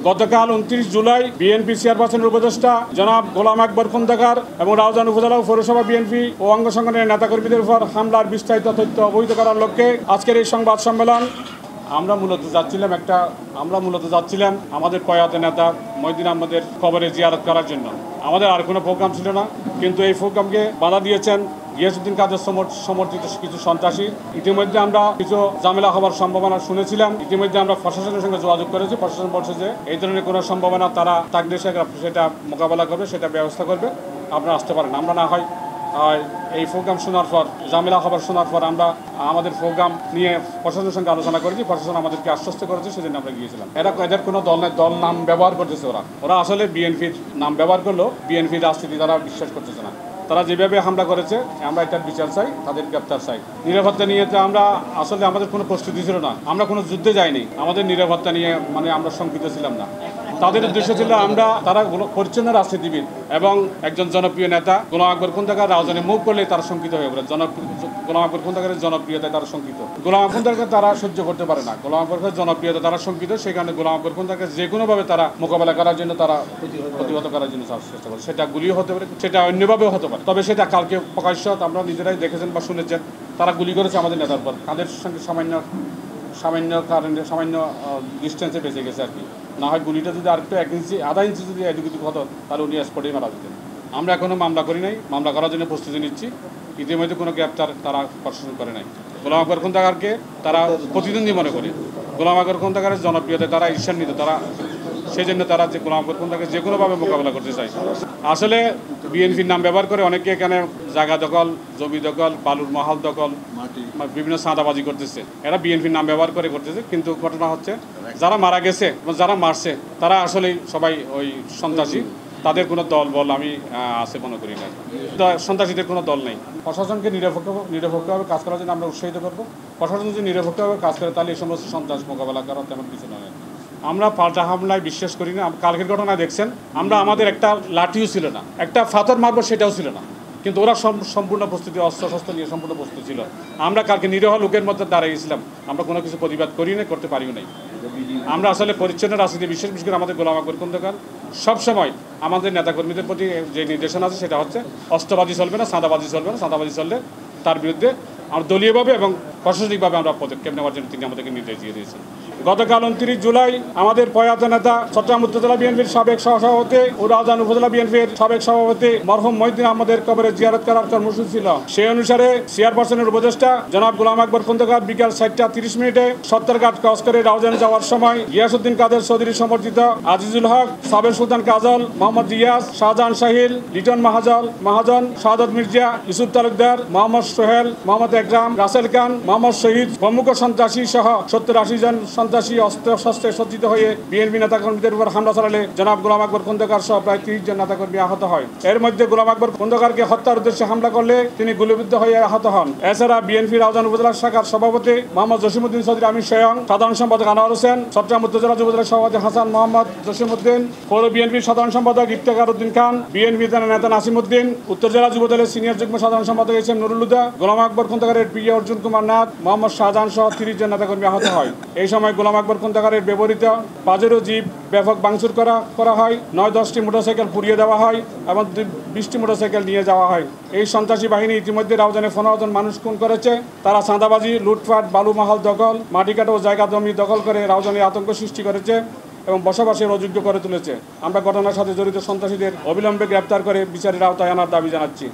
গতকাল 29 জুলাই বিএনপি চেয়ারপারসনের উপদেষ্টা জনাব গোলাম আকবর খন্দকার এবং রাউজান উপজেলা পৌরসভা বিএনপি ও অঙ্গ সংগঠনের নেতাকর্মীদের উপর হামলার বিস্তারিত তথ্য অবহিত করার লক্ষ্যে আজকের এই সংবাদ সম্মেলন। আমরা মূলত যাচ্ছিলাম আমাদের প্রয়াত নেতা মহিউদ্দিন আহমদের কবরে জিয়ারত করার জন্য। আমাদের আর কোনো প্রোগ্রাম ছিল না, কিন্তু এই প্রোগ্রামকে বাধা দিয়েছেন গিয়াসউদ্দিন কাদের সমর্থিত কিছু সন্ত্রাসী। ইতিমধ্যে আমরা কিছু ঝামেলা হওয়ার সম্ভাবনা শুনেছিলাম। ইতিমধ্যে আমরা প্রশাসনের সঙ্গে যোগাযোগ করেছি। প্রশাসন বলছে যে এই ধরনের কোনো সম্ভাবনা তারা থাকলে সেটা মোকাবেলা করবে, সেটা ব্যবস্থা করবে, আপনারা আসতে পারেন। আমরা না হয় এই প্রোগ্রাম শোনার পর, ঝামেলা খবর শোনার পর আমরা আমাদের প্রোগ্রাম নিয়ে প্রশাসনের সঙ্গে আলোচনা করেছি। প্রশাসন আমাদেরকে আশ্বস্ত করেছে, সেজন্য আমরা গিয়েছিলাম। এদের কোনো দল নাম ব্যবহার করতেছে। ওরা আসলে বিএনপির নাম ব্যবহার করলেও বিএনপির রাজনীতি তারা বিশ্বাস করতেছে না। তারা যেভাবে হামলা করেছে, আমরা এটার বিচার চাই, তাদের গ্রেপ্তার চাই। নিরাপত্তা নিয়ে তো আমরা আসলে আমাদের কোনো প্রস্তুতি ছিল না। আমরা কোনো যুদ্ধে যাইনি। আমাদের নিরাপত্তা নিয়ে আমরা শঙ্কিত ছিলাম না। তাদের উদ্দেশ্য ছিল তারা পরিচ্ছন্ন রাজনীতিবিদ এবং একজন জনপ্রিয় নেতা গোলাম আকবর খন্দকার রাউজানে মুভ করলে তারা শঙ্কিত হয়ে পড়ে। গোলাম আকবর খন্দকারের জনপ্রিয়তায় তারা শঙ্কিত। গোলাম আকবর খন্দকারকে তারা সহ্য করতে পারে না। গোলাম আকবরের জনপ্রিয়তা তারা শঙ্কিত। সেই কারণে গোলাম আকবর খন্দকারকে যে কোনোভাবে তারা মোকাবেলা করার জন্য, তারা প্রতিহত করার জন্য চেষ্টা করে। সেটা গুলিও হতে পারে, সেটা অন্যভাবেও হতে পারে। তবে সেটা কালকে প্রকাশ্য আমরা নিজেরাই দেখেছেন বা শুনেছেন। তারা গুলি করেছে আমাদের নেতার পর। তাদের সঙ্গে সামান্য ডিস্টেন্সে বেঁচে গেছে আর কি। না হয় গুলিটা যদি আরেকটু 1 ইঞ্চি আধা ইঞ্চি যদি এদিক হতো, তাহলে উনি স্পটেই মারা যেতেন। আমরা এখনও মামলা করি নাই। মামলা করার জন্য প্রস্তুতি নিচ্ছি। ইতিমধ্যে কোনো গ্রেপ্তার তারা প্রশাসন করে নাই। গোলাম আকবর খন্দকারকে তারা প্রতিদ্বন্দ্বী মনে করে। গোলাম আকবর খন্দকারের জনপ্রিয়তায় তারা ঈর্ষান্বিত। সেই জন্য তারা যে গোলাম আকবর খন্দকারকে যে কোনোভাবে মোকাবেলা করতে চায়। আসলে বিএনপির নাম ব্যবহার করে অনেকে এখানে জায়গা দখল, জমি দখল, বালুর মহাল দখল, বিভিন্ন চাঁদাবাজি করতেছে। এরা বিএনপির নাম ব্যবহার করে করতেছে। কিন্তু ঘটনা হচ্ছে, যারা মারা গেছে, যারা মারছে, তারা আসলে সবাই ওই সন্ত্রাসী। তাদের কোনো দল বল আমি আছে মনে করি না। সন্ত্রাসীদের কোনো দল নেই। প্রশাসনকে নিরপেক্ষভাবে কাজ করার জন্য আমরা উৎসাহিত করব। প্রশাসন যদি নিরপেক্ষভাবে কাজ করে, তাহলে এই সমস্ত সন্ত্রাস মোকাবেলা করার তেমন কিছু নয়। আমরা পাল্টা হামলায় বিশ্বাস করি না। কালকের ঘটনা দেখছেন, আমাদের একটা লাঠিও ছিল না, একটা ফাতর মারবো সেটাও ছিল না। কিন্তু ওরা সম্পূর্ণ প্রস্তুতি, অস্ত্র নিয়ে সম্পূর্ণ প্রস্তুত ছিল। আমরা কালকে নিরীহ লোকের মধ্যে দাঁড়িয়েছিলাম। আমরা কোনো কিছু প্রতিবাদ করি না, করতে পারিও নাই। আমরা আসলে পরিচ্ছন্ন রাজনীতি বিশেষ করে আমাদের গোলাম আকবর খন্দকার সবসময় আমাদের নেতাকর্মীদের প্রতি যে নির্দেশনা আছে, সেটা হচ্ছে অস্ত্রবাজি চলবে না, চাঁদাবাজি চলবে না। চাঁদাবাজি চললে তার বিরুদ্ধে আমরা দলীয়ভাবে এবং প্রশাসনিকভাবে আমরা পদক্ষেপ নেওয়ার জন্য তিনি আমাদেরকে নির্দেশ দিয়ে দিয়েছেন। গতকাল 29 জুলাই আমাদের প্রয়াত নেতা চট্টগ্রাম উপজেলা বিএনপির সাবেক সহসভাপতি ও রাউজান উপজেলা বিএনপির সাবেক সভাপতি মরহুম মহিউদ্দিন আহমদের কবরে জিয়ারত করার কর্মসূচি ছিল। সেই অনুসারে চেয়ারপারসনের উপদেষ্টা জনাব গোলাম আকবর খন্দকার বিকাল 4:30 সত্তরঘাট ক্রস করে রাউজানে যাওয়ার সময় গিয়াসউদ্দিন কাদের চৌধুরী সমর্থিত আজিজুল হক, সাবের সুলতান কাজল, মোহাম্মদ রিয়াজ, শাহজাহান সাহিল, লিটন মহাজন, শাহাদত মির্জা, ইউসুফ তালুকদার, মোহাম্মদ সোহেল, মোহাম্মদ একরাম, রাসেল খান, মোহাম্মদ শহীদ প্রমুখ সন্ত্রাসী সহ 70-80 জন সন্ত্রাসী অস্ত্র-শস্ত্রে সজ্জিত হয়ে বিএনপি নেতাকর্মীদের উপর হামলা চালালে জনাব গোলাম আকবর খন্দকার সহ প্রায় 30 জন নেতাকর্মী আহত হয়। এর মধ্যে গোলাম আকবর খন্দকারকে হত্যার উদ্দেশ্যে হামলা করলে তিনি গুলিবিদ্ধ হয়ে আহত হন। এছাড়া বিএনপি রাউজান উপজেলা শাখার সভাপতি মোহাম্মদ জসিমউদ্দিন চৌধুরী আমি স্বয়ং, সাধারণ সম্পাদক আনোয়ার হোসেন, চট্টগ্রাম উপজেলা যুবদলের সভাপতি হাসান মোহাম্মদ জসিমউদ্দিন, পৌর বিএনপির সাধারণ সম্পাদক ইফতেখার উদ্দিন খান, বিএনপি নেতা নাসিমউদ্দিন, উত্তর জেলা যুবদলের সিনিয়র যুগ্ম সাধারণ সম্পাদক এস এম নুরুল হুদা, গোলাম আকবর খন্দকারের প্রিয় অর্জুন কুমার নাথ, মোহাম্মদ শাহজাহান সহ 30 জন নেতাকর্মী আহত হয়। এই সময় গোলাম আকবর খন্দকারের ব্যবহৃত পাজেরো জিপ ব্যাপক ভাঙচুর করা হয়। 9-10টি মোটরসাইকেল পুড়িয়ে দেওয়া হয় এবং 20টি মোটরসাইকেল নিয়ে যাওয়া হয়। এই সন্ত্রাসী বাহিনী ইতিমধ্যে রাউজানে 15 জন মানুষ খুন করেছে। তারা চাঁদাবাজি, লুটপাট, বালু মহাল দখল, মাটি কাটা ও জায়গা জমি দখল করে রাউজানে আতঙ্ক সৃষ্টি করেছে এবং বসবাসের অযোগ্য করে তুলেছে। আমরা ঘটনার সাথে জড়িত সন্ত্রাসীদের অবিলম্বে গ্রেপ্তার করে বিচারের আওতায় আনার দাবি জানাচ্ছি।